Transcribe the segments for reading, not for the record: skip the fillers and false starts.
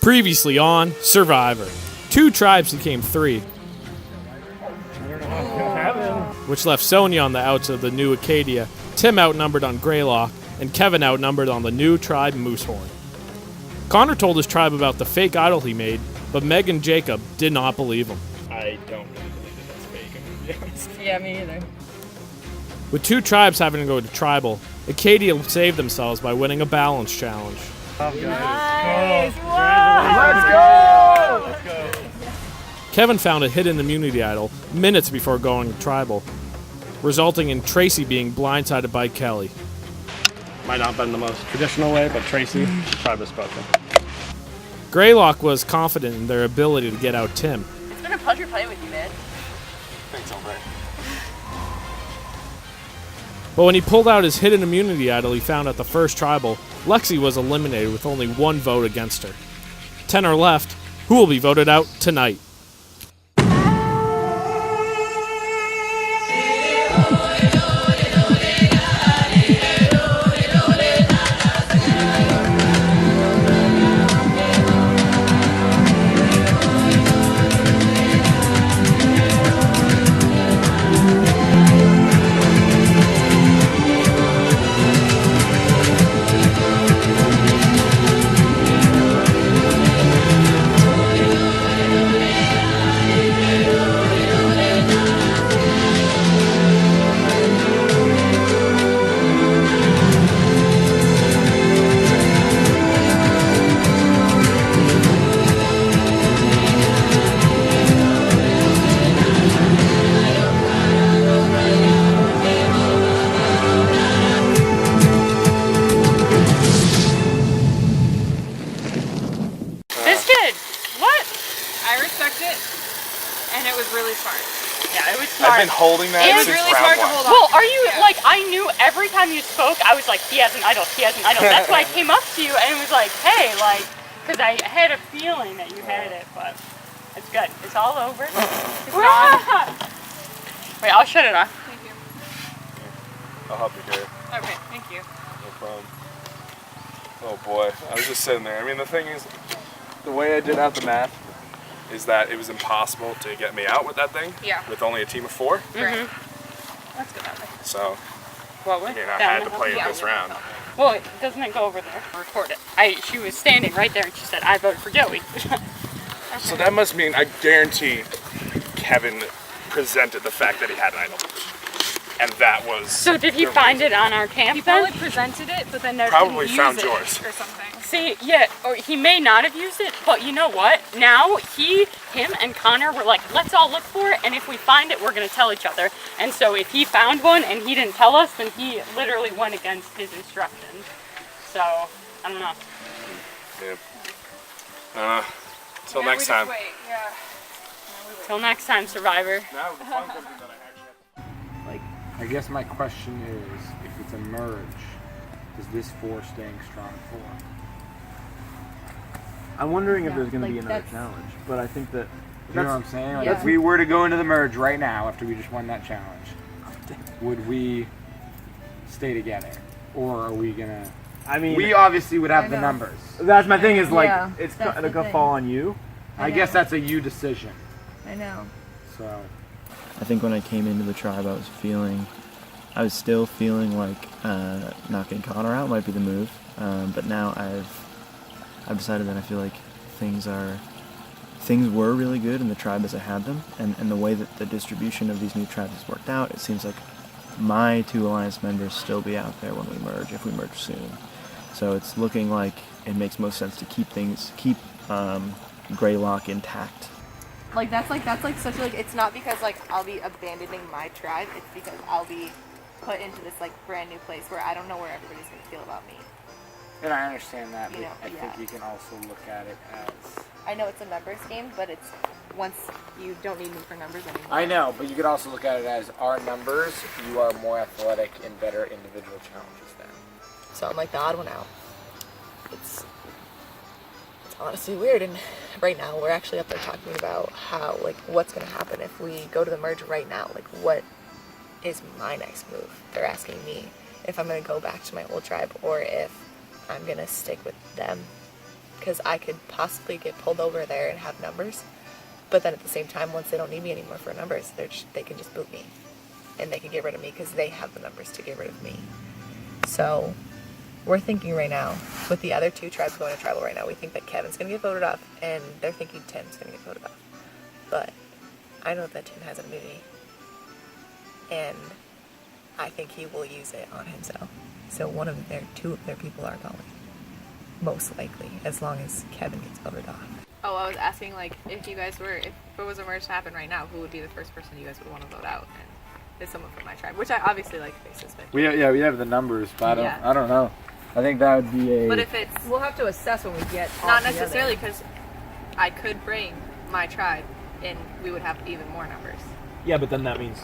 Previously on Survivor, 2 tribes became 3, which left Sonia on the outs of the new Acadia, Tim outnumbered on Greylock, and Kevin outnumbered on the new tribe Moosehorn. Connor told his tribe about the fake idol he made, but Meg and Jacob did not believe him. I don't really believe that that's fake, I'm gonna be honest. Yeah, me either. With 2 tribes having to go to tribal, Acadia saved themselves by winning a balance challenge. Nice! Let's go! Let's go! Kevin found a hidden immunity idol minutes before going tribal, resulting in Tracy being blindsided by Kelly. Might not have been the most traditional way, but Tracy, tribe has spoken. Greylock was confident in their ability to get out Tim. It's been a pleasure playing with you, man. Thanks, Albert. But when he pulled out his hidden immunity idol he found at the first tribal, Lexi was eliminated with only 1 vote against her. 10 are left. Who will be voted out tonight? And it was really smart. Yeah, it was smart. I've been holding that since really round smart 1. to hold on. Well, are you, like, I knew every time you spoke, I was like, he has an idol, he has an idol. That's why I came up to you and was like, hey, like, because I had a feeling that you had it, but it's good. It's all over. It's gone. Wait, I'll shut it off. Thank you. I'll help you here. Okay, thank you. No problem. Oh boy, I was just sitting there. I mean, the thing is, the way I did out the math is that it was impossible to get me out with that thing. Yeah. With only a team of 4. Right. Let's go that way. So, What was I mean, I had to play it this round. Well, doesn't it go over there? Record it. She was standing right there and she said, I voted for Joey. So that must mean, I guarantee, Kevin presented the fact that he had an idol. And that was... So did he find it on our camp He then? probably presented it, but then never Probably didn't found use it yours. or something. See, yeah, or he may not have used it, but you know what? Now, him and Connor were like, let's all look for it, and if we find it, we're going to tell each other. And so if he found one and he didn't tell us, then he literally went against his instructions. So, I don't know. Yeah. Till next time. Wait, yeah. Till next time, Survivor. Now the fun something that I actually... Like, I guess my question is, if it's a merge, is this 4 staying strong 4? I'm wondering if there's going to be another challenge, but I think that... You know what I'm saying? Like, Yeah. if we were to go into the merge right now after we just won that challenge, would we stay together? Or are we going to... I mean, We obviously would have I the know. numbers. that's my thing is like, Yeah, it's that's going the to thing. fall on you. I guess that's a you decision. I know. So, I think when I came into the tribe, I was still feeling like knocking Connor out might be the move, but now I've decided that I feel like things were really good in the tribe as I had them, and the way that the distribution of these new tribes has worked out, it seems like my 2 alliance members still be out there when we merge, if we merge soon. So it's looking like it makes most sense to keep Greylock intact. Like that's such like it's not because like I'll be abandoning my tribe, it's because I'll be put into this like brand new place where I don't know where everybody's gonna feel about me. and I understand that, but You know, I yeah. think you can also look at it as... I know it's a numbers game, but it's once you don't need me for numbers anymore. I know, but you could also look at it as our numbers, you are more athletic and better individual challenges than. So I'm like the odd one out. It's honestly weird, and right now we're actually up there talking about how like what's gonna happen if we go to the merge right now. Like what is my next move? They're asking me if I'm gonna go back to my old tribe or if I'm gonna stick with them because I could possibly get pulled over there and have numbers. But then at the same time, once they don't need me anymore for numbers, they can just boot me. And they can get rid of me because they have the numbers to get rid of me. So we're thinking right now, with the other 2 tribes going to tribal right now, we think that Kevin's going to get voted off, and they're thinking Tim's going to get voted off. But I know that Tim has an immunity, and I think he will use it on himself. So 2 of their people are going, most likely, as long as Kevin gets voted off. Oh, I was asking, like, if it was a merge to happen right now, who would be the first person you guys would want to vote out? And it's someone from my tribe, which I obviously like faces, but We have the numbers, but I don't know. I think that would be a. but if it's We'll have to assess when we get not necessarily, because I could bring my tribe, and we would have even more numbers. Yeah, but then that means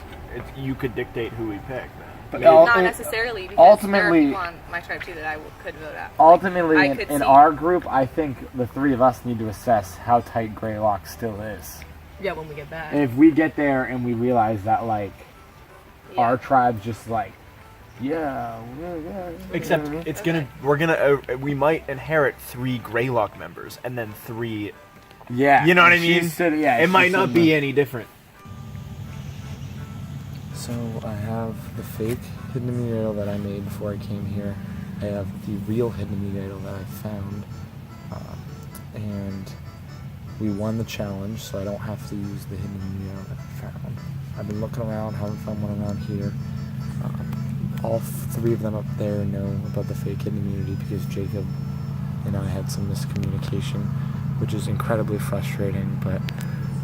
you could dictate who we pick. Then. But Not necessarily, because ultimately, there are people on my tribe too that I could vote out. Ultimately, I in could see- our group, I think the 3 of us need to assess how tight Greylock still is. Yeah, when we get back. And if we get there and we realize that, like, our tribe's just like, Except we might inherit 3 Greylock members and then 3. Yeah. You know what I mean? It might not be any. any different. So I have the fake hidden immunity idol that I made before I came here. I have the real hidden immunity idol that I found. And we won the challenge, so I don't have to use the hidden immunity idol that I found. I've been looking around, haven't found one around here. All 3 of them up there know about the fake hidden immunity because Jacob and I had some miscommunication, which is incredibly frustrating, but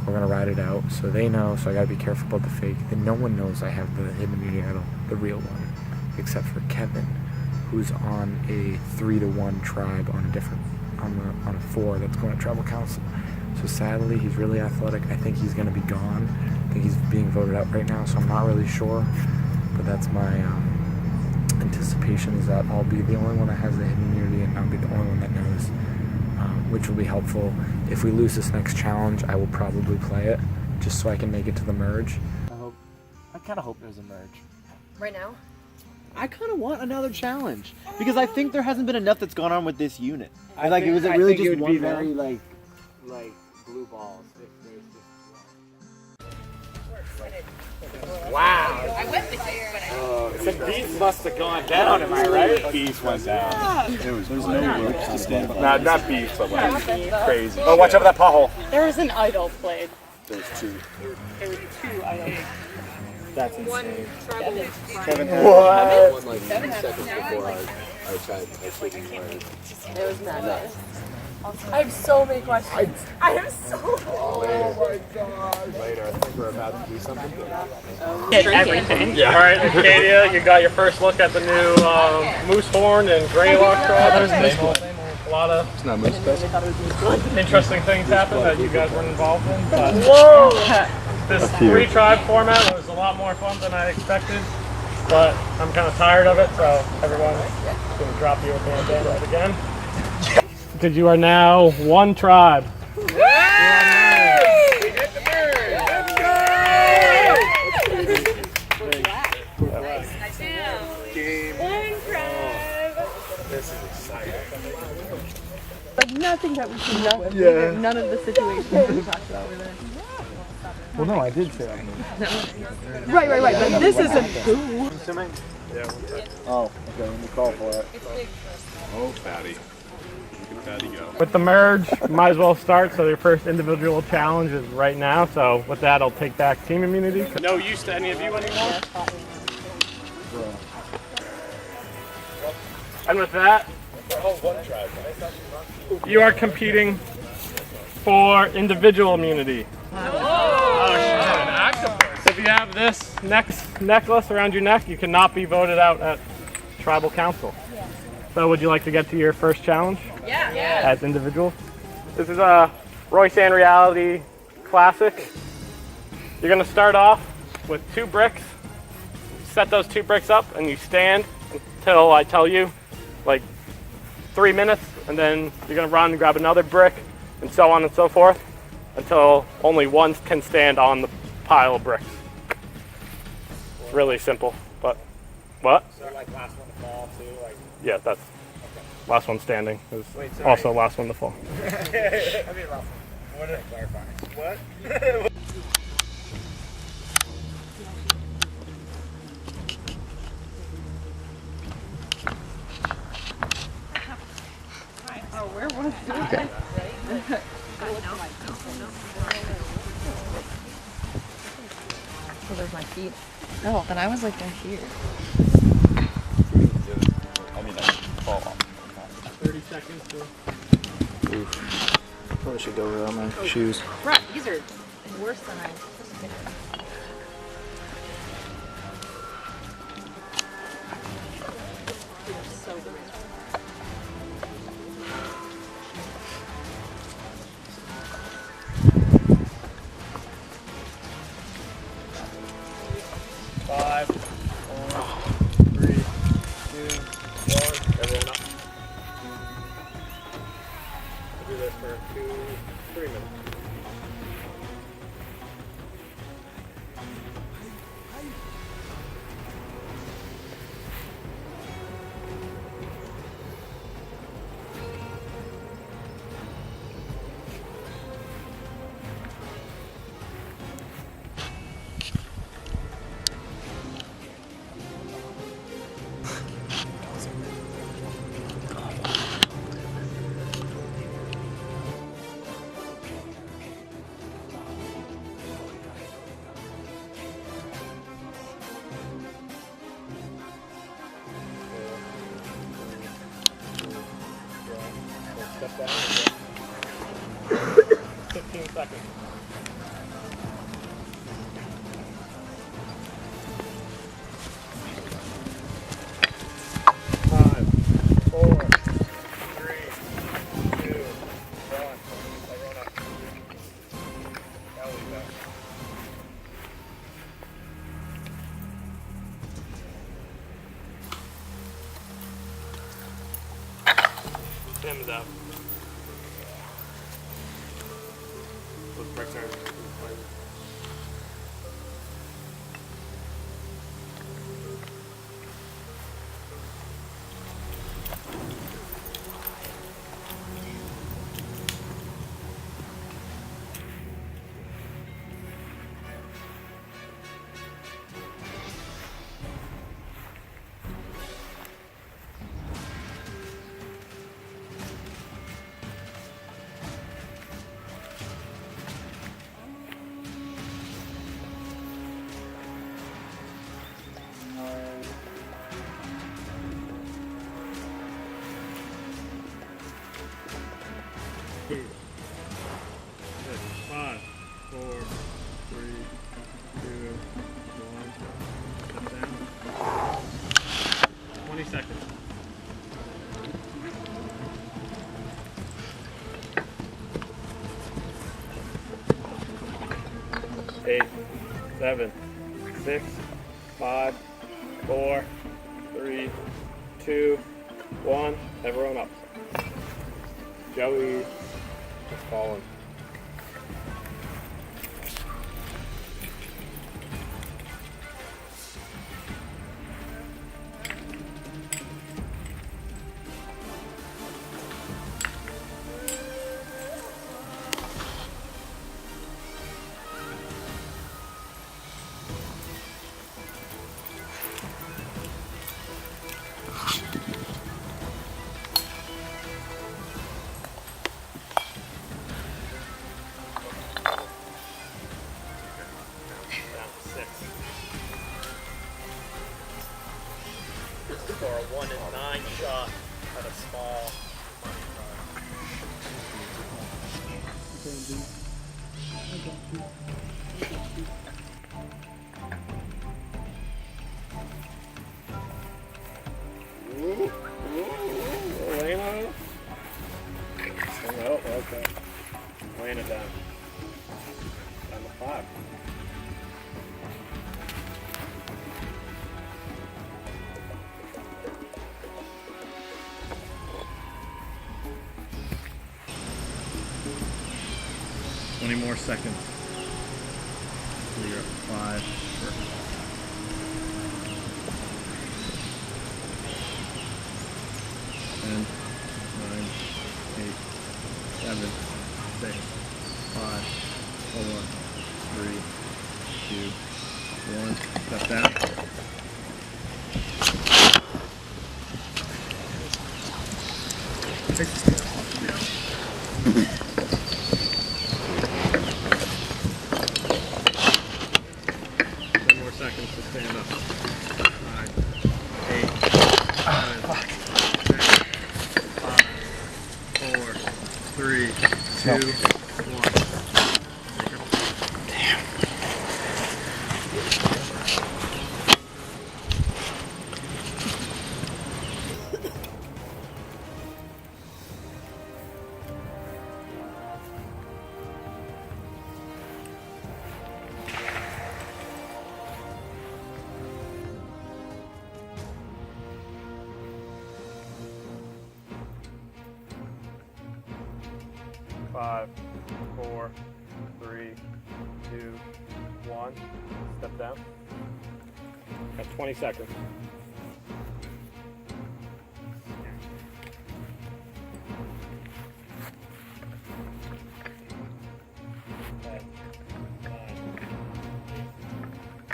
we're going to ride it out. So they know, so I got to be careful about the fake. And no one knows I have the hidden immunity idol, the real one, except for Kevin, who's on a 3-to-1 tribe on a different, on a 4 that's going to tribal council. So sadly, he's really athletic. I think he's going to be gone. I think he's being voted out right now, so I'm not really sure. But that's my anticipation, is that I'll be the only one that has the hidden immunity and I'll be the only one that knows, which will be helpful. If we lose this next challenge, I will probably play it just so I can make it to the merge. I kind of hope there's a merge. Right now? I kind of want another challenge because I think there hasn't been enough that's gone on with this unit. I really just it would one be man? very like blue balls. Wow. I went with you, but Some beef must have gone down, am I right? Beef went down. There's no ropes to stand on. Nah, not beef, but like crazy. Oh, watch out for that pothole. There was an idol played. There's 2. There were 2 idols. That's one insane. tribal. What? Like 2 seconds before I tried taking my. It was madness. I have so many questions. I have so Later, I think we're about to do something. Everything. All right, Acadia, you got your first look at the new moose horn and Greylock tribe. A lot of It's not moose best. interesting things happened that you guys weren't involved in. But whoa! This 3-tribe format was a lot more fun than I expected, but I'm kind of tired of it, so everyone's going to drop you a bandana right again. Because you are now 1 tribe. Like nothing that we came up with. Yeah. None of the situations we talked about were there. Well, no, I did say that. Right. But this isn't who. Assuming? Oh, okay. Let me call for it. Oh, fatty. Fatty go. With the merge, might as well start. So your first individual challenge is right now. So with that, I'll take back team immunity. No use to any of you anymore. And with that, you are competing for individual immunity. Oh, shit, an octopus. If you have this necklace around your neck, you cannot be voted out at tribal council. So would you like to get to your first challenge? Yeah. As individuals? This is a Roysan Reality Classic. You're going to start off with 2 bricks. Set those 2 bricks up and you stand until I tell you, like 3 minutes, and then you're going to run and grab another brick, and so on and so forth, until only one can stand on the pile of bricks. It's really simple, but what? So like last one to fall too, like. Yeah, that's Last one standing is also last one to fall. I mean, last one. What did I clarify? What? Oh, where was it? Okay. Oh, there's my feet. No, then I was like right here. I mean, I fall off. 30 seconds to... Probably should go without my shoes. Right, these are worse than I anticipated. So good. Five, 4, 3, 2, 1. Everyone up. We'll do this for 3 minutes. Step down. 15 seconds. Five, 4, 3, 2, 1. Everyone up. Belly back. Tim's up. Let's break turn. Two. 5, 4, 3, 2, 1. Step down. 20 seconds. 8, 7, 6, 5, 4, 3, 2, 1. Everyone up. Joey is falling. For a 1 in 9 shot at a small money Ooh, Elena. Oh, okay. Laying it down. Down to 5. More seconds. So you're at 5. Sure. 10, 6, 5, 4, 3, 2, 1. Step down. Seconds to stand up. 9, 8, 7, 6, 5, 4, 3, 2, 1. Damn. 5, 4, 3, 2, 1. Step down. Got 20 seconds. 10, 9, 8,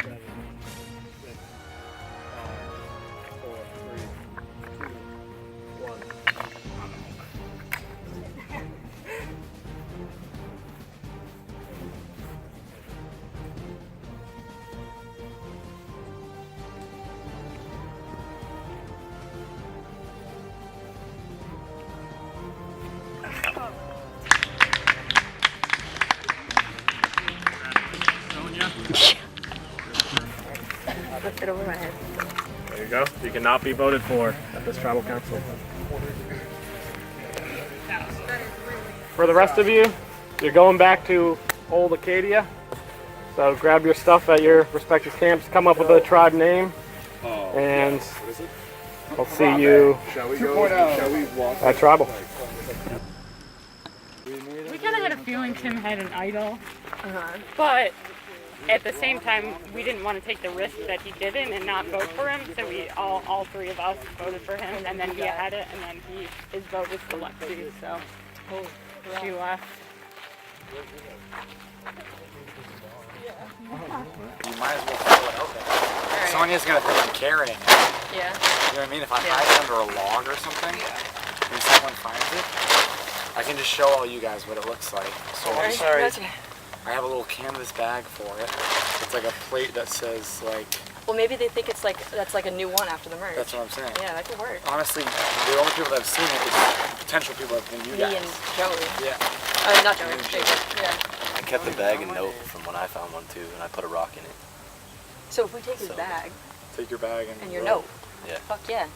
7, 6, 5, 4, 3, 2, 1. Lift it over my head. There you go. You cannot be voted for at this tribal council. For the rest of you, you're going back to Old Acadia. So grab your stuff at your respective camps, come up with a tribe name, and we'll see you at tribal. We kind of had a feeling Tim had an idol, but at the same time, we didn't want to take the risk that he didn't and not vote for him, so we all three of us voted for him, and then he had it, and then his vote was for Lexi, so she left. You might as well throw it out there. Right. Sonya's gonna think I'm carrying it. Yeah. You know what I mean? If I hide it under a log or something, and someone finds it, I can just show all you guys what it looks like. So I'm sorry. I have a little canvas bag for it. It's like a plate that says like. Well, maybe they think it's like that's like a new one after the merge. That's what I'm saying. Yeah, that could work. Honestly, the only people that have seen it is potential people that have been you guys. Me and Joey. Yeah. Not Joey. Yeah. I kept the bag and note from when I found one too, and I put a rock in it. So if we take his bag. Take your bag and your note. Yeah. Fuck yeah.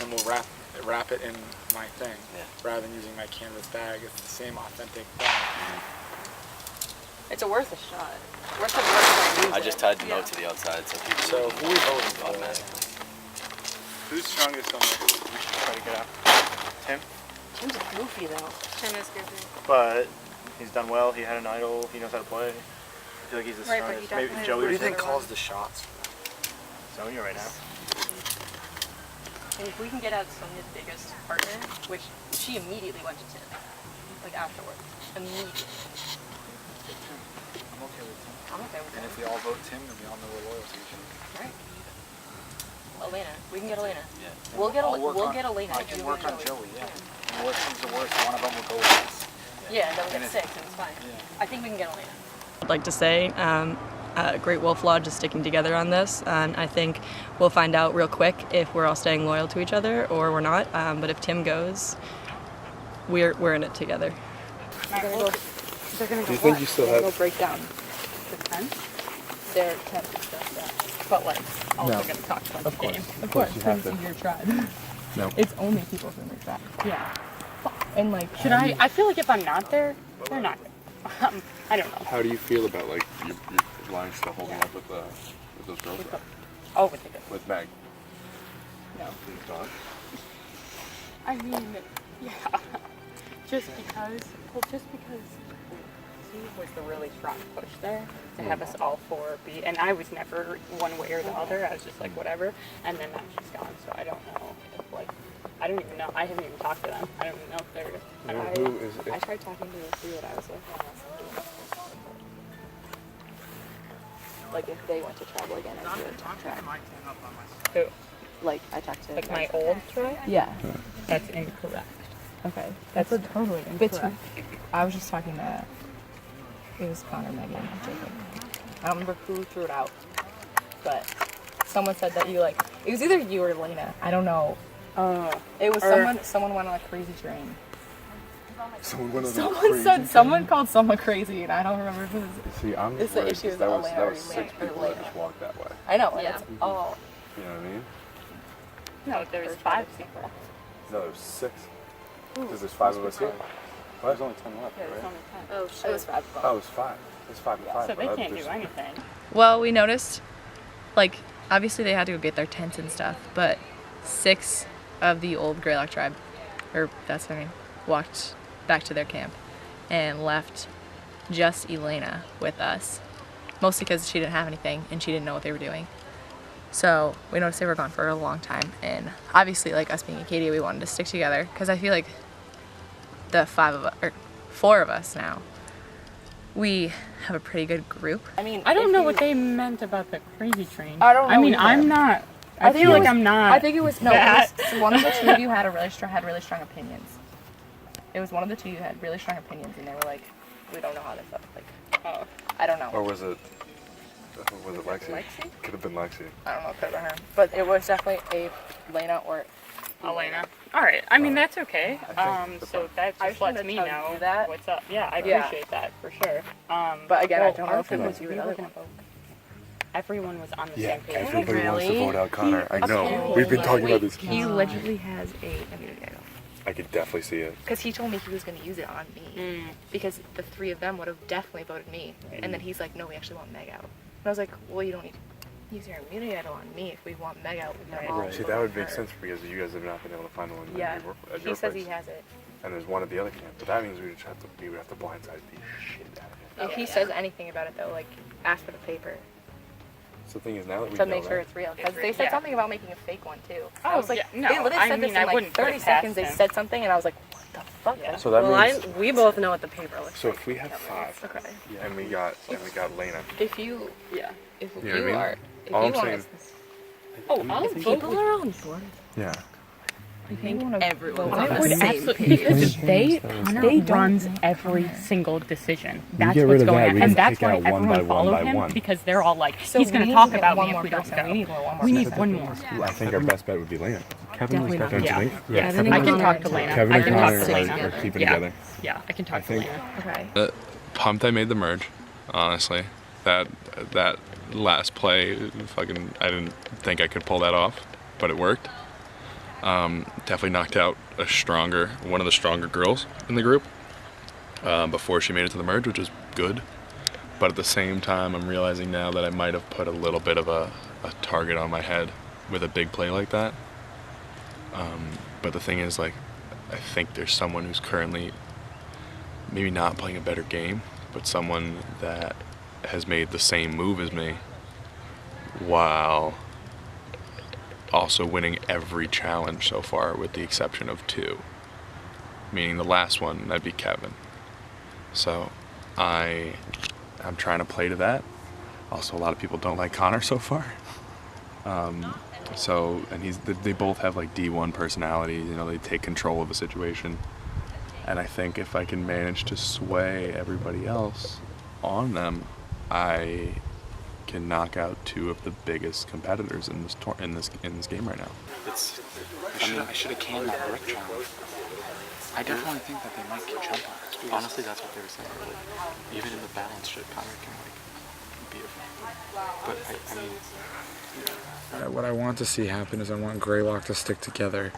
And we'll wrap it in my thing. Yeah. Rather than using my canvas bag, it's the same authentic thing. It's a worth a shot. Worth a I just tied the note to the outside so people. So who we voting for? Automatically. Who's strongest on there? We should try to get out. Tim? Tim's goofy though. Tim is goofy. But he's done well. He had an idol. He knows how to play. I feel like he's the Right, but strongest. he Maybe definitely Joey. Who do you or think something. calls the shots? Sonya right now. And if we can get out Sonya's biggest partner, which she immediately went to Tim, like afterwards, immediately. I'm okay with Tim. I'm okay with And that. if we all vote Tim, then we all know we're loyal to each other. Right. Elena, we can get Elena. Yeah. We'll get I'll get Elena. I if can you work and on Joey, yeah. And worst comes to worst, one of them will go with us. Yeah, then we And get if- 6 and it's fine. Yeah. I think we can get Elena. I'd like to say Great Wolf Lodge is sticking together on this, and I think we'll find out real quick if we're all staying loyal to each other or we're not. But if Tim goes, we're in it together. They're gonna go. Do you think you still have? Go break down the tent. Their tent is just that. But like, also gonna talk about the game. Of course, you have to. in your tribe. No. It's only people from your tribe. Yeah. And like, should I feel like if I'm not there, they're not. I don't know. How do you feel about like your line still holding up with those girls? Oh, with the With Meg? No. Dog? I mean, yeah. Just because Steve was the really strong push there to have us all four be, and I was never one way or the other. I was just like whatever, and then now she's gone, so I don't know if like I don't even know. I haven't even talked to them. I don't even know if they're. I tried talking to the three that I was with. Like if they went to travel again and do a track. Who? Like I talked to. Like my old tribe? Yeah. That's incorrect. Okay. That's totally incorrect. I was just talking to. It was Connor, Megan, and Jacob. I don't remember who threw it out, but someone said that you like. It was either you or Lena. I don't know. It was someone. Someone went on a crazy train. Someone said someone called someone crazy, and I don't remember who. See, I'm It's the issue is that all was, Lena that or was 6 people Lena. that just walked that way. I know, and it's all. You know what I mean? No, there was 5 people. No, there's 6. Because there's 5 of us here. Well, there's only 10 left, Yeah, there's right? only 10. Oh, shit. It was 5. Oh, it was 5. It's 5 and 5. So they can't do anything. Well, we noticed, like, obviously they had to go get their tents and stuff, but 6 of the old Greylock tribe, or that's their name, walked back to their camp and left just Elena with us, mostly because she didn't have anything and she didn't know what they were doing. So we noticed they were gone for a long time, and obviously, like us being Acadia, we wanted to stick together because I feel like the 4 of us now, we have a pretty good group. I mean, I don't know what they meant about the crazy train. I don't know. I mean, either. I'm not. I feel like I'm not. I think it was no. that. It was one of the two of you had really strong opinions. It was one of the two you had really strong opinions, and they were like, "We don't know how this up." Like, Oh. I don't know. Or was it Lexi? Lexi? Could have been Lexi. I don't know. It could have been her, but it was definitely a Lena or Elena. All right. I mean, that's okay. So that I just just lets wanted me to tell know you that. what's up. Yeah, I Yeah. appreciate that for sure. But again, I don't know our if it was vote, you or we the were other gonna one. vote. Everyone was on the Yeah, same page. everybody wants to vote out Connor. I know. Absolutely. We've been talking about this. He literally has a. I could definitely see it. Because he told me he was going to use it on me. Because the 3 of them would have definitely voted me. And then he's like, no, we actually want Meg out. And I was like, well, you don't need to use your immunity idol on me. If we want Meg out, we can all See, vote that on would make her. sense because you guys have not been able to find one Yeah, at your he says place. he has it. And there's one at the other camp. But that means we would have to blindside the shit out of him. If he says anything about it, though, like, ask for the paper So the thing is, now that we to know make sure that, it's real. Because they said something about making a fake one, too. I Oh, was like, yeah, no, they literally I said this mean, in I like wouldn't put 30 it seconds. past They him. said something, and I was like, what the fuck? Yeah. So that means we both know what the paper looks so like. if we have 5 Okay. and we got Lena. If you, Yeah. if You know what I mean? are, if All you I'm want saying- to, Oh, I'll vote People with are on board. Yeah. I think everyone I on would the same absolutely because they runs every single decision. That's what's going on, and that's why everyone followed him because they're all like, he's going to talk about me if we don't go. We need one more. I think our best bet would be Lena. Kevin was don't you think? Yeah, Kevin I and can Connor talk to too. Lena. Kevin I and can talk Connor to Lena. are keeping Yeah. together. Yeah, I can talk to think- Lena. Okay. Pumped I made the merge, honestly. That last play, fucking, I didn't think I could pull that off, but it worked. Definitely knocked out one of the stronger girls in the group before she made it to the merge, which is good. But at the same time, I'm realizing now that I might have put a little bit of a target on my head with a big play like that. But the thing is, like, I think there's someone who's currently maybe not playing a better game, but someone that has made the same move as me while also winning every challenge so far with the exception of 2. Meaning the last one, that'd be Kevin. So I'm trying to play to that. Also, a lot of people don't like Connor so far. And they both have like D1 personalities, you know, they take control of a situation. And I think if I can manage to sway everybody else on them, I can knock out 2 of the biggest competitors in this game right now. I should have canned that brick challenge. I definitely think that they might get jump on us. Honestly, that's what they were saying earlier. Even in the balance shit, Connor can be a. But I mean. What I want to see happen is I want Greylock to stick together.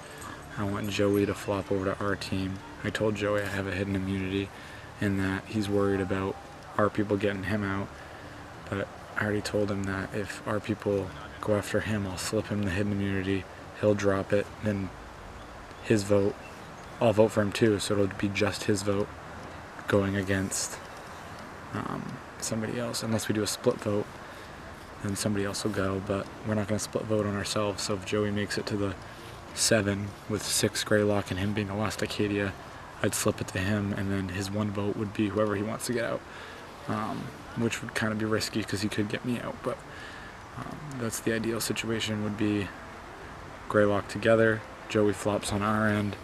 I want Joey to flop over to our team. I told Joey I have a hidden immunity and that he's worried about our people getting him out. But I already told him that if our people go after him, I'll slip him the hidden immunity. He'll drop it, then his vote, I'll vote for him too, so it'll be just his vote going against somebody else. Unless we do a split vote, then somebody else will go, but we're not going to split vote on ourselves. So if Joey makes it to the 7 with 6 Greylock and him being the last Acadia, I'd flip it to him, and then his 1 vote would be whoever he wants to get out, which would kind of be risky because he could get me out, but that's the ideal situation. Would be Greylock together, Joey flops on our end,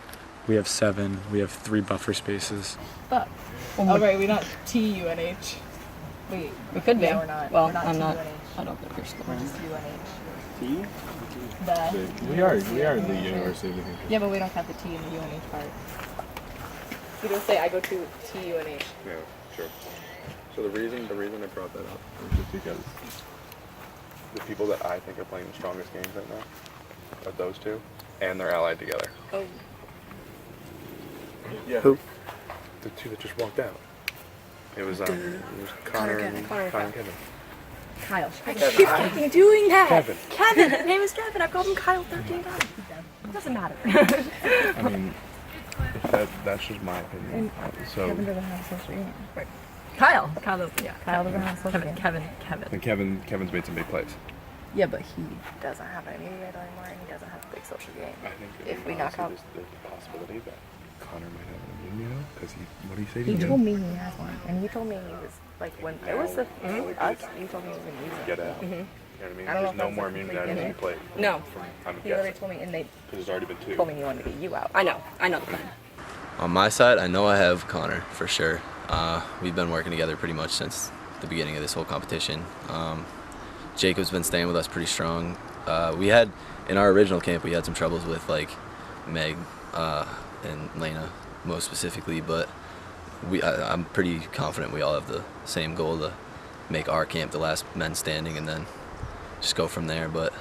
we have 7, we have 3 buffer spaces. But, oh right, we're not TUNH. We could be. Yeah, we're not. Well, we're not I'm not. TUNH. I don't think you're still. We're just UNH. T? The. We are the University of New Hampshire. Yeah, but we don't have the T in the UNH part. You don't say I go to TUNH. Yeah, sure. So the reason I brought that up is just because the people that I think are playing the strongest games right now are those two, and they're allied together. Oh. Yeah. Who? The 2 that just walked out. It was Connor and Kevin. Kyle. I keep fucking doing that. Kevin. Kevin. His name is Kevin. I've called him Kyle 13 times. It doesn't matter. I mean, that's just my opinion. So. Kevin doesn't have a social game. Right. Kyle doesn't. Yeah. Kyle doesn't have a social game. Kevin. And Kevin's made some big plays. Yeah, but he doesn't have any right anymore, and he doesn't have a big social game. I think if we knock out, there's the possibility that Connor might have an immunity, because what did he say? He told me he has one, and he told me he was like when there was the thing with us. He told me he was gonna use it. Get out. Mm-hmm. You know what I mean? I don't There's know no if more that's immunity like items in you it. play. No. I'm He literally told me, and they. Because there's already been 2. Told me he wanted to get you out. I know the plan. On my side, I know I have Connor for sure. We've been working together pretty much since the beginning of this whole competition. Jacob's been staying with us pretty strong. We had, in our original camp, we had some troubles with like Meg and Lena most specifically, but I'm pretty confident we all have the same goal to make our camp the last men standing and then just go from there. But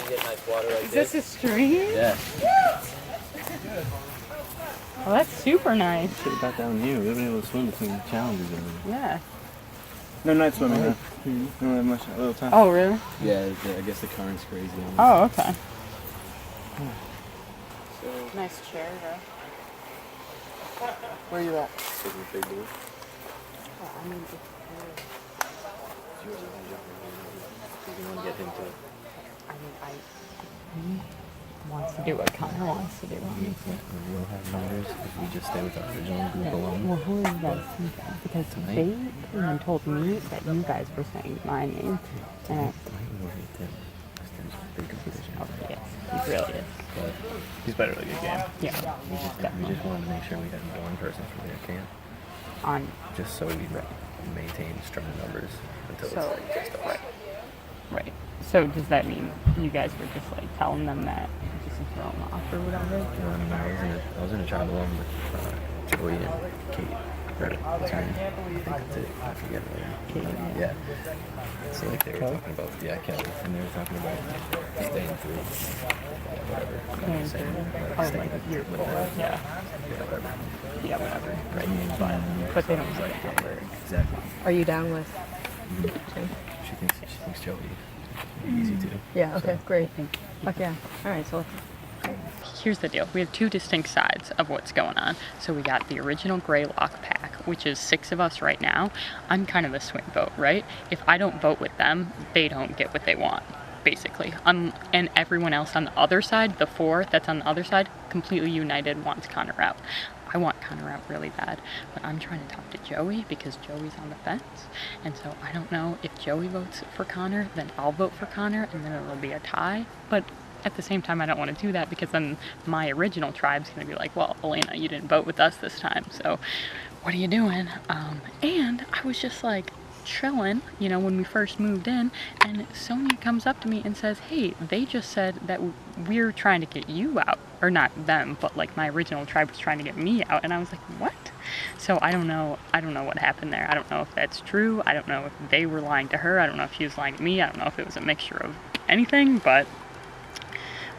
you get nice water right Is this a stream? Yeah. Oh, that's super nice. Should have got down here. We haven't been able to swim between challenges. Yeah. No night swimming now. We don't have much, a little time. Oh, really? Yeah, I guess the current's crazy. Oh, okay. Nice chair, though. Where are you at? He wants to do what Connor wants to do. We'll have numbers if we just stay with our original group alone. Well, who are you guys thinking? Because they came and told me that you guys were saying my name. And okay, yes, he really is. But he's better at a good game. Yeah. We just wanted to make sure we had one person for their camp. Just so we maintain strong numbers until it's like just a right. Right. So does that mean you guys were just like telling them that just to throw them off or whatever? Well, I mean, I was in a tribe alone with Joey and Kate. Right. What's her name? That's it. I forget her name. Kate. Yeah. So like they were talking about Kelly, and they were talking about staying through. Yeah, whatever. Staying through. Whatever. Yeah. Whatever. Yeah, whatever. Right. But they don't say that. Exactly. Are you down with? She thinks Joey easy too. Yeah. Okay. So. Great. Fuck yeah. All right. So. Here's the deal. We have 2 distinct sides of what's going on. So we got the original Greylock pack, which is 6 of us right now. I'm kind of a swing vote, right? If I don't vote with them, they don't get what they want, basically. And everyone else on the other side, the 4 that's on the other side, completely united, wants Connor out. I want Connor out really bad, but I'm trying to talk to Joey because Joey's on the fence. And so I don't know if Joey votes for Connor, then I'll vote for Connor, and then it'll be a tie. But at the same time, I don't want to do that because then my original tribe's going to be like, well, Elena, you didn't vote with us this time, so what are you doing? And I was just like chilling, you know, when we first moved in, and Sonia comes up to me and says, hey, they just said that we're trying to get you out. Or not them, but like my original tribe was trying to get me out, and I was like, what? So I don't know what happened there. I don't know if that's true. I don't know if they were lying to her. I don't know if she was lying to me. I don't know if it was a mixture of anything, but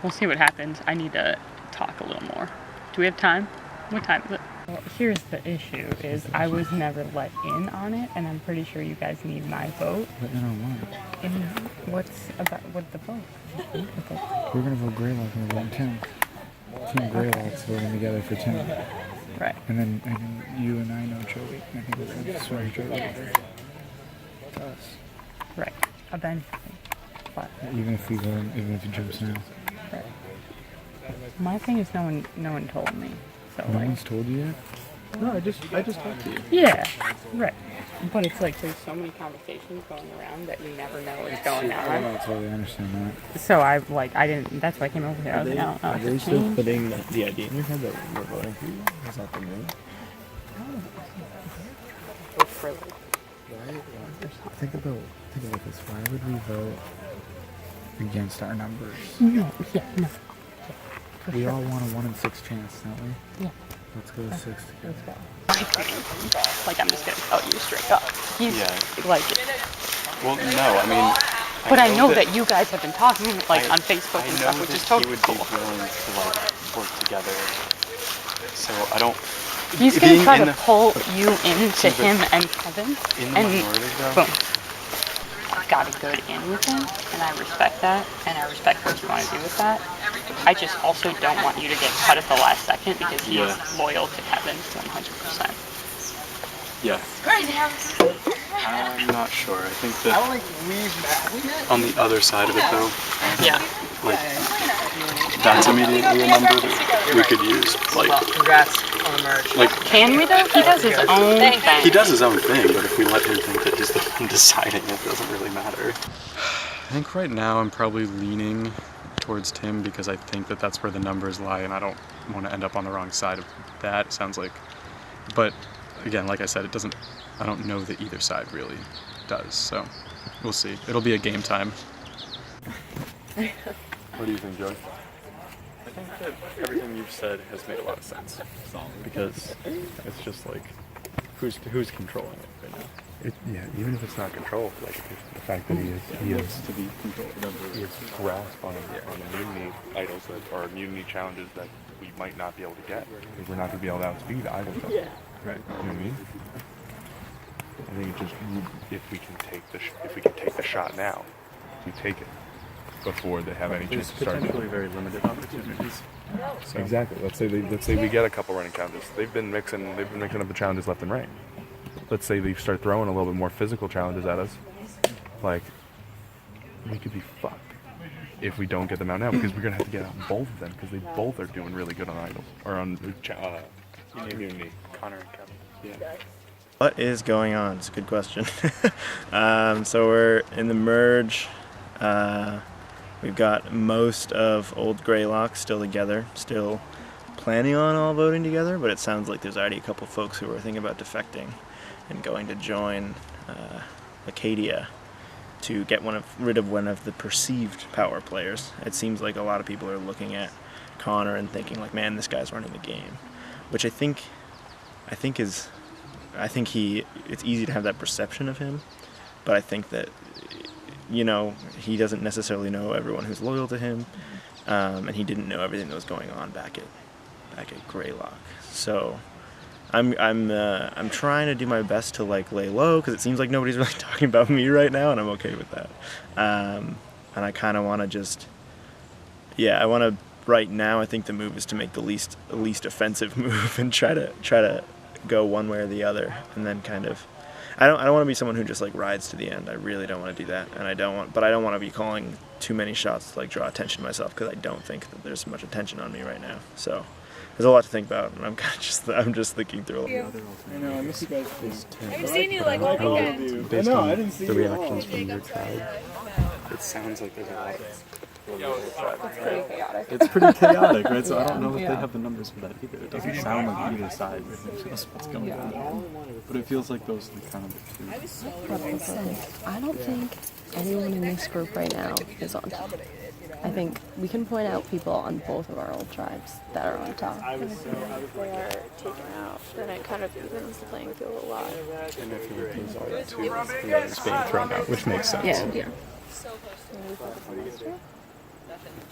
we'll see what happens. I need to talk a little more. Do we have time? What time is it? Well, here's the issue, is I was never let in on it, and I'm pretty sure you guys need my vote. Let in on what? And what's the vote? We're gonna vote Greylock and we're voting Tim. Team Greylock's voting together for Tim. Right. And then you and I know Joey. I think we're gonna swing Joey over to us. Right. Eventually. But Even if he jumps now. right. My thing is no one told me. So No like, one's told you yet? No, I just talked to you. yeah, right. But it's like there's so many conversations going around that you never know what's going on. I totally understand that. So I didn't. That's why I came over here. I was like, I don't know. Are if they it's still changed. putting the idea in your head that we're voting for you? Is that the move? Think about this. Why would we vote against our numbers? No, yeah, no. For We sure. all want a 1 in 6 chance, don't we? Yeah. Let's go with 6 together. Like, I'm just gonna tell you straight up. He's like. Well, no, I mean. But I know that you guys have been talking like on Facebook and stuff, which is totally he would cool. be willing to like work together. So I don't. He's gonna try to pull you into him and Kevin, In the and minority, though. boom. Got a good in with him, and I respect that, and I respect what you want to do with that. I just also don't want you to get cut at the last second because he is loyal to Kevin 100%. Yeah. I'm not sure. I think that on the other side of it, though, yeah, like that's immediately a number that we could use. Like, congrats on the merge. Like, can we though? He does his own thing. He does his own thing, but if we let him think that he's the one deciding, it doesn't really matter. I think right now I'm probably leaning towards Tim because I think that that's where the numbers lie, and I don't want to end up on the wrong side of that. It sounds like, but again, like I said, it doesn't. I don't know that either side really does, so we'll see. It'll be a game time. What do you think, Joey? I think that everything you've said has made a lot of sense. Because it's just like, who's controlling it right now? Yeah, even if it's not control, like the fact that he is to be controlled. He has grasp on immunity idols that are immunity challenges that we might not be able to get. Because we're not going to be able to outspeed idols. Yeah. Right. You know what I mean? I think it just if we can take the shot now, we take it before they have any chance to start. There's potentially very limited opportunities. So. Exactly. Let's say we get a couple running challenges. They've been mixing up the challenges left and right. Let's say they start throwing a little bit more physical challenges at us. Like, we could be fucked if we don't get them out now because we're gonna have to get out both of them because they both are doing really good on idols or on immunity. Connor and Kevin. Yeah. What is going on? It's a good question. So we're in the merge. We've got most of Old Greylock still together, still planning on all voting together, but it sounds like there's already a couple folks who are thinking about defecting and going to join Acadia to get rid of one of the perceived power players. It seems like a lot of people are looking at Connor and thinking like, man, this guy's running the game, which I think it's easy to have that perception of him, but I think that, you know, he doesn't necessarily know everyone who's loyal to him, and he didn't know everything that was going on back at Greylock. So I'm trying to do my best to like lay low because it seems like nobody's really talking about me right now, and I'm okay with that. And I kind of want to just, I want to right now. I think the move is to make the least offensive move and try to go one way or the other, and then kind of. I don't want to be someone who just like rides to the end. I really don't want to do that, and I don't want to be calling too many shots to like draw attention to myself because I don't think that there's much attention on me right now. So there's a lot to think about, and I'm just thinking through. I know, I miss you guys. I haven't seen you like all weekend. Based on the reactions from your tribe, It sounds like there's a lot of. It's pretty chaotic. It's pretty chaotic, right? So I don't know if they have the numbers for that either. It doesn't sound like either side knows what's going on. But it feels like those are kind of the two. I don't think anyone in this group right now is on top. I think we can point out people on both of our old tribes that are on top. And if they are taken out, then it kind of evens the playing field a lot. And if you lose all that too, whoever's being thrown out, which makes sense. Yeah.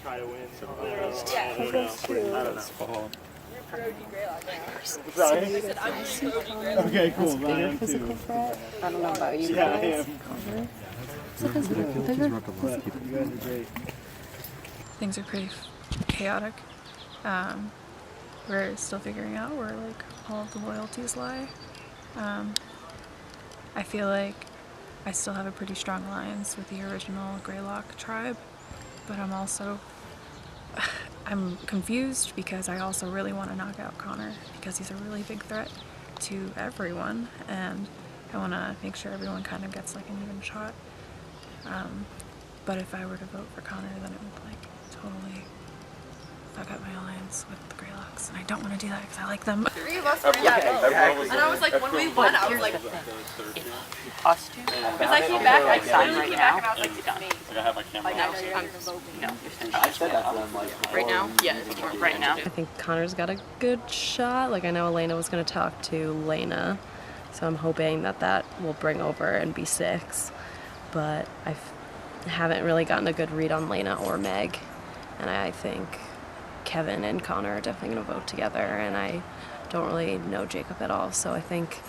Try to win. I don't know. Okay, cool. Bigger physical threat. I don't know about you guys. It's a bigger physical. You guys are great. Things are pretty chaotic. We're still figuring out where like all of the loyalties lie. I feel like I still have a pretty strong alliance with the original Greylock tribe, but I'm also I'm confused because I also really want to knock out Connor because he's a really big threat to everyone, and I want to make sure everyone kind of gets like an even shot. But if I were to vote for Connor, then it would like totally fuck up my alliance with the Greylocks, and I don't want to do that because I like them. Three of us were and I was like, when we won, I was like, Us two? because I came back, I literally came back and I was like, it's me. I have my camera. No. I said that to them like Right now? Yeah, right now. I think Connor's got a good shot. Like, I know Elena was going to talk to Lena, so I'm hoping that that will bring over and be 6. But I haven't really gotten a good read on Lena or Meg, and I think Kevin and Connor are definitely going to vote together, and I don't really know Jacob at all, so I think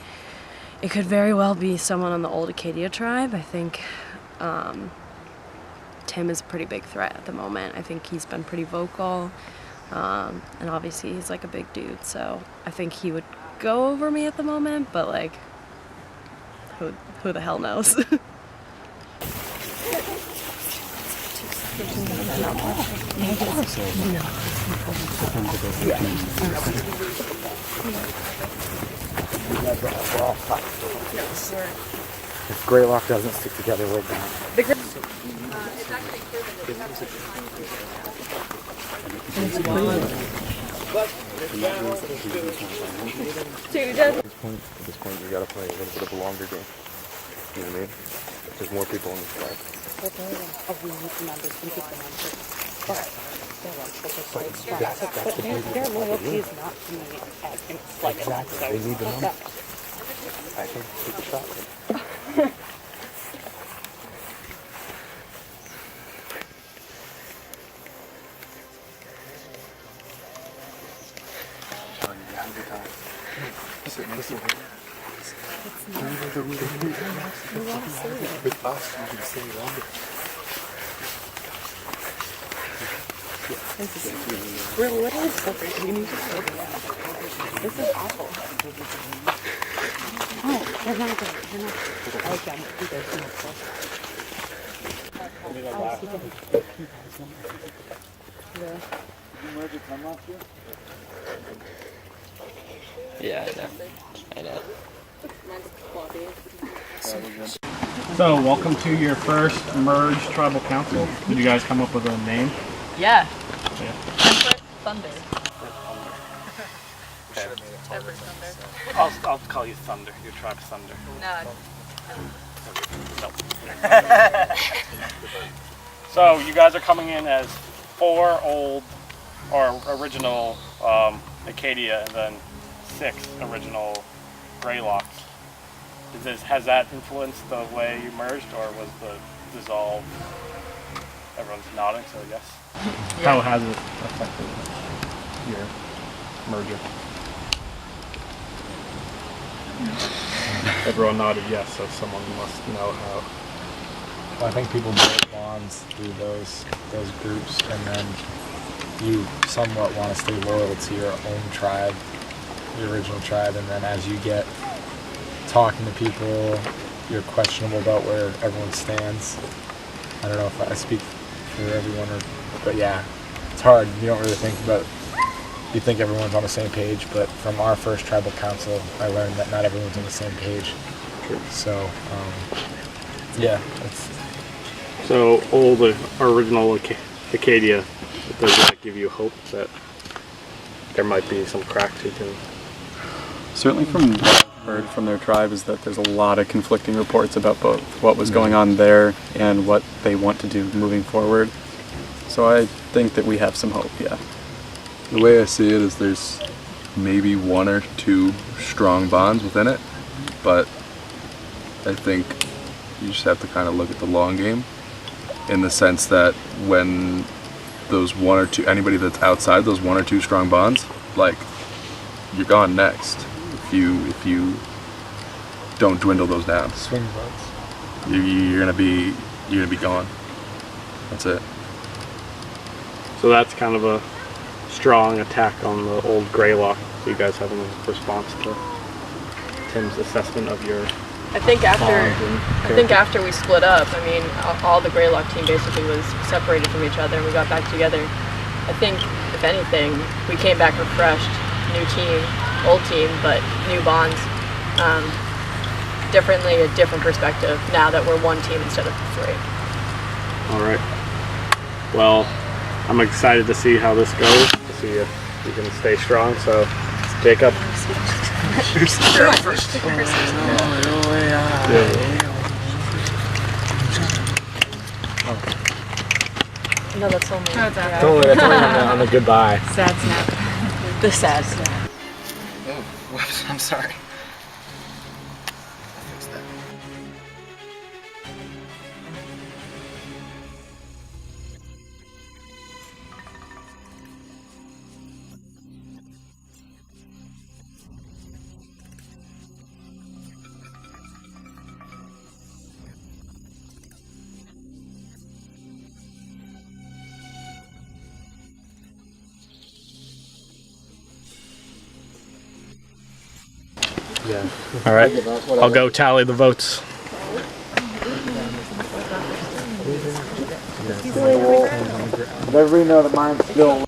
it could very well be someone on the old Acadia tribe. I think Tim is a pretty big threat at the moment. I think he's been pretty vocal, and obviously he's like a big dude, so I think he would go over me at the moment, but like, who the hell knows? If Greylock doesn't stick together, we're done. At this point, you gotta play a little bit of a longer game. You know what I mean? There's more people in the tribe. Their loyalty is not to me. Exactly. They need the numbers. I think take a shot. With us, you can stay longer. We're literally separate. We need to slow down. This is awful. Oh, they're not good. They're not good. I like them. They're too much Yeah, I know. So, welcome to your first merged tribal council. Did you guys come up with a name? Yeah. Thunder. I'll call you Thunder. Your tribe Thunder. No. So you guys are coming in as 4 old or original Acadia, and then 6 original Greylocks. Has that influenced the way you merged, or was the dissolve? Everyone's nodding, so yes. Yeah. How has it affected your merger? Everyone nodded yes, so someone must know how. Well, I think people build bonds through those groups, and then you somewhat want to stay loyal to your own tribe, your original tribe, and then as you get talking to people, you're questionable about where everyone stands. I don't know if I speak for everyone, but yeah, it's hard. You don't really think about. You think everyone's on the same page, but from our first tribal council, I learned that not everyone's on the same page. So, yeah. So, old original Acadia, does that give you hope that there might be some cracks you can? Certainly from what I've heard from their tribe is that there's a lot of conflicting reports about both what was going on there and what they want to do moving forward. So I think that we have some hope, yeah. The way I see it is there's maybe 1 or 2 strong bonds within it, but I think you just have to kind of look at the long game in the sense that when those 1 or 2, anybody that's outside those 1 or 2 strong bonds, like, you're gone next if you don't dwindle those down. Swing votes. You're gonna be gone. That's it. So that's kind of a strong attack on the old Greylock. Do you guys have any response to Tim's assessment of your? I think after we split up, I mean, all the Greylock team basically was separated from each other, and we got back together. I think if anything, we came back refreshed, new team, old team, but new bonds. Differently, a different perspective now that we're one team instead of three. All right. Well, I'm excited to see how this goes, to see if you can stay strong. So, Jacob. You're up first. No, that's only. No, it's yeah. That's only on the goodbye. Sad snap. The sad snap. Oh, whoops, I'm sorry. Yeah. All right. I'll go tally the votes. Let everybody know that mine's still.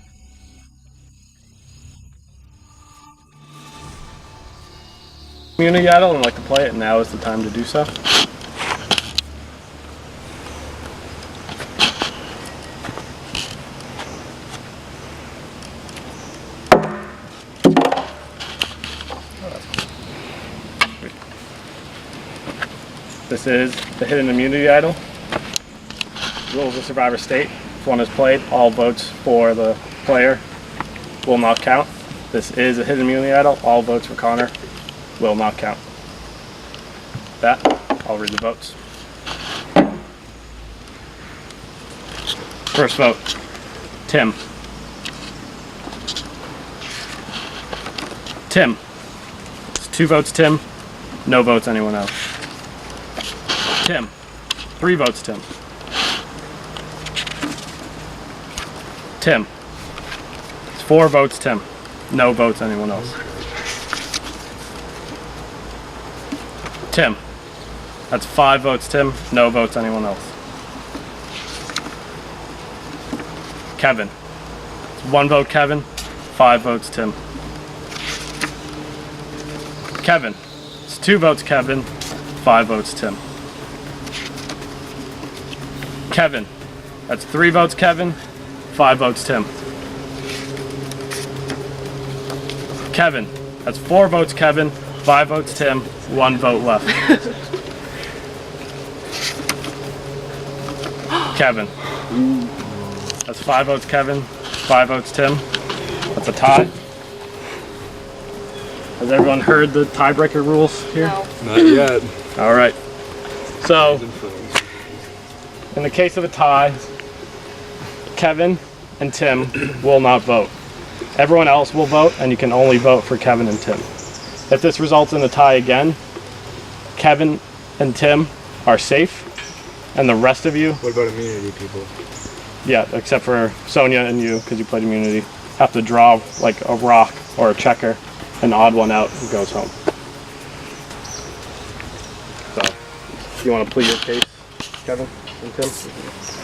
Community Idol and like to play it, and now is the time to do so. This is the Hidden Immunity Idol. Rules of Survivor State. If one is played, all votes for the player will not count. This is a Hidden Immunity Idol. All votes for Connor will not count. With that, I'll read the votes. First vote, Tim. Tim. It's 2 votes Tim, no votes anyone else. Tim. 3 votes Tim. Tim. It's 4 votes Tim, no votes anyone else. Tim. That's 5 votes Tim, no votes anyone else. Kevin. It's 1 vote Kevin, 5 votes Tim. Kevin. It's 2 votes Kevin, 5 votes Tim. Kevin. That's 3 votes Kevin, 5 votes Tim. Kevin. That's 4 votes Kevin, 5 votes Tim, 1 vote left. Kevin. That's 5 votes Kevin, 5 votes Tim. That's a tie. Has everyone heard the tiebreaker rules here? No. Not yet. All right. So, in the case of a tie, Kevin and Tim will not vote. Everyone else will vote, and you can only vote for Kevin and Tim. If this results in a tie again, Kevin and Tim are safe, and the rest of you... What about immunity people? Yeah, except for Sonia and you, because you played immunity, have to draw like a rock or a checker, an odd one out, who goes home. So, you want to plead your case, Kevin and Tim?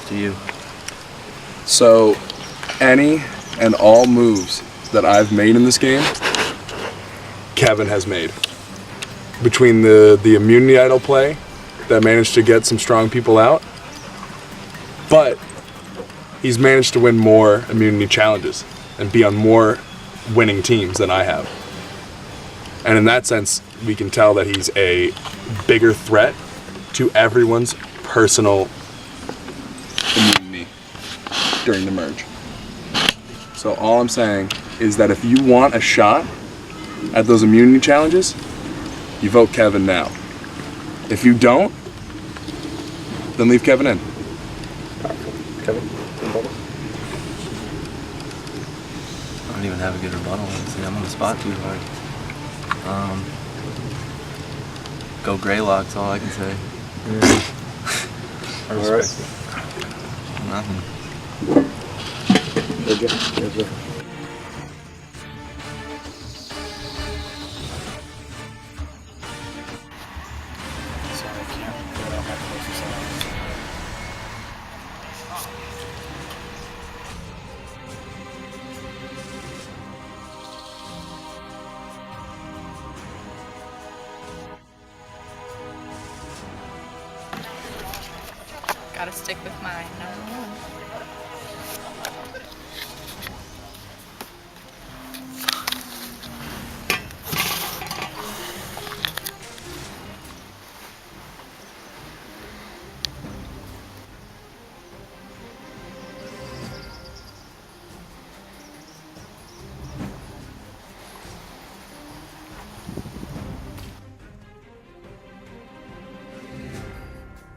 To you. So, any and all moves that I've made in this game, Kevin has made. Between the immunity idol play that managed to get some strong people out, but he's managed to win more immunity challenges and be on more winning teams than I have. And in that sense, we can tell that he's a bigger threat to everyone's personal immunity during the merge. So all I'm saying is that if you want a shot at those immunity challenges, you vote Kevin now. If you don't, then leave Kevin in. Kevin? I don't even have a good rebuttal. Honestly. I'm on the spot too hard. Go Greylock's all I can say. I respect it. Nothing. Sorry, I can't put out my closest eye. Gotta stick with mine. Number one.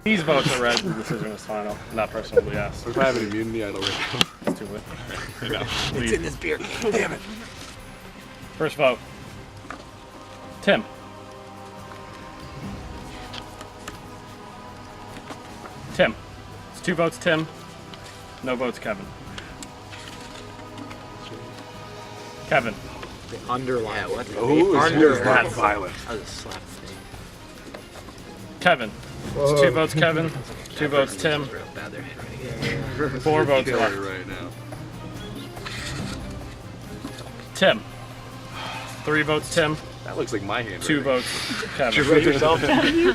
These votes are red, the decision is final. And that person will be asked. If I have an immunity, I don't really know. It's too late. I know. It's in this beer can. Damn it. First vote. Tim. Tim. It's 2 votes Tim. No votes Kevin. Kevin. The underline. Yeah, what? The under. That's violent. Kevin. It's 2 votes Kevin, 2 votes Tim, 4 votes left. Right now. Tim. 3 votes Tim. That looks like my hand. 2 votes Kevin. Did you write yourself down?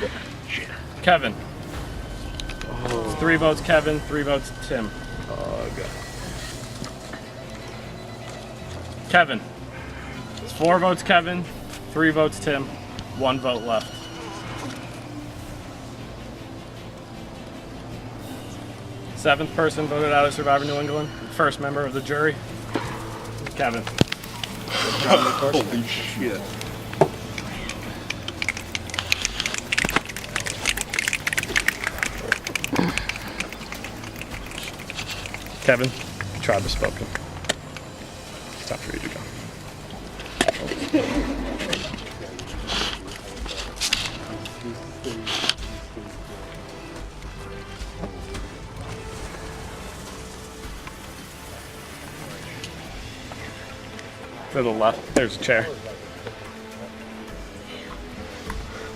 Kevin. 3 votes Kevin, 3 votes Tim. Oh god. Kevin. It's 4 votes Kevin, 3 votes Tim, 1 vote left. Seventh person voted out of Survivor New England. First member of the jury, Kevin. Holy shit. Kevin, tribe has spoken. It's time for you to go. To the left, there's a chair.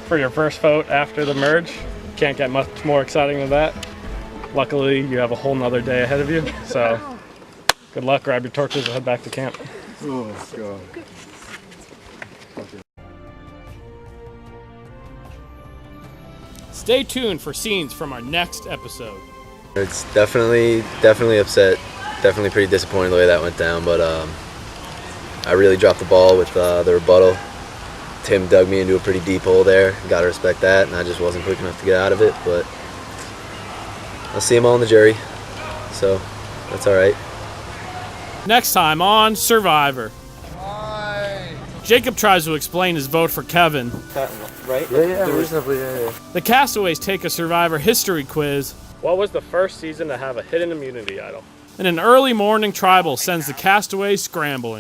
For your first vote after the merge, can't get much more exciting than that. Luckily, you have a whole nother day ahead of you, so good luck, grab your torches and head back to camp. Oh god. Stay tuned for scenes from our next episode. It's definitely upset, definitely pretty disappointed the way that went down, but I really dropped the ball with the rebuttal. Tim dug me into a pretty deep hole there, gotta respect that, and I just wasn't quick enough to get out of it, but I'll see them all in the jury, so that's alright. Next time on Survivor. Jacob tries to explain his vote for Kevin. Right? Yeah, reasonably, yeah. The castaways take a Survivor history quiz. What was the first season to have a hidden immunity idol? And an early morning tribal sends the castaways scrambling.